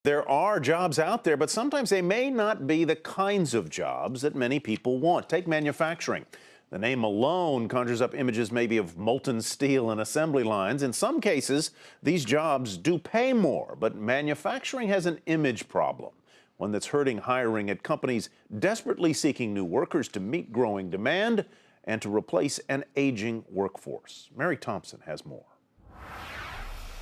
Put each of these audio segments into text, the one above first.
There are jobs out there, but sometimes they may not be the kinds of jobs that many people want. Take manufacturing. The name alone conjures up images maybe of molten steel and assembly lines. In some cases, these jobs do pay more, but manufacturing has an image problem, one that's hurting hiring at companies desperately seeking new workers to meet growing demand and to replace an aging workforce. Mary Thompson has more.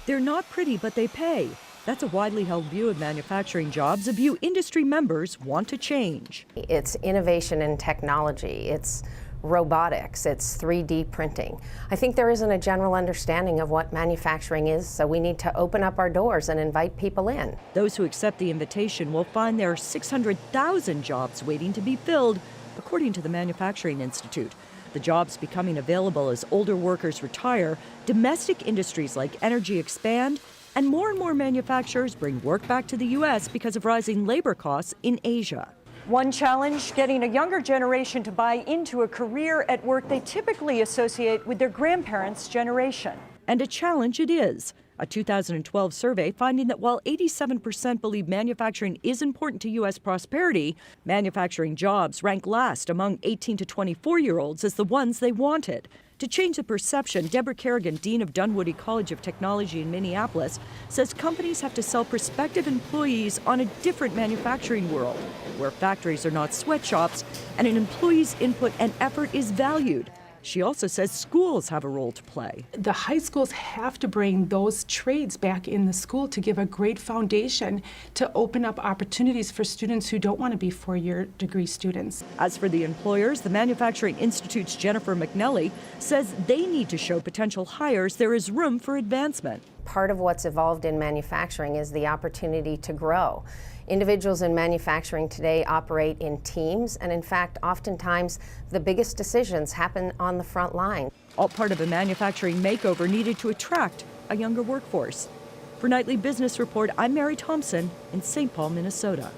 They're not pretty, but they pay. That's a widely held view of manufacturing jobs, a view industry members want to change. It's innovation in technology, it's robotics, it's 3D printing. I think there isn't a general understanding of what manufacturing is, so we need to open up our doors and invite people in. Those who accept the invitation will find there are 600,000 jobs waiting to be filled, according to the Manufacturing Institute. The jobs becoming available as older workers retire, domestic industries like energy expand, and more manufacturers bring work back to the U.S. because of rising labor costs in Asia. One challenge, getting a younger generation to buy into a career at work they typically associate with their grandparents' generation. And a challenge it is. A 2012 survey finding that while 87% believe manufacturing is important to U.S. prosperity, manufacturing jobs rank last among 18 to 24-year-olds as the ones they wanted. To change the perception, Deborah Kerrigan, Dean of Dunwoody College of Technology in Minneapolis, says companies have to sell prospective employees on a different manufacturing world, where factories are not sweatshops and an employee's input and effort is valued. She also says schools have a role to play. The high schools have to bring those trades back in the school to give a great foundation to open up opportunities for students who don't want to be four-year degree students. As for the employers, the Manufacturing Institute's Jennifer McNelly says they need to show potential hires there is room for advancement. Part of what's evolved in manufacturing is the opportunity to grow. Individuals in manufacturing today operate in teams, and in fact, oftentimes the biggest decisions happen on the front line. All part of a manufacturing makeover needed to attract a younger workforce. For Nightly Business Report, I'm Mary Thompson in St. Paul, Minnesota.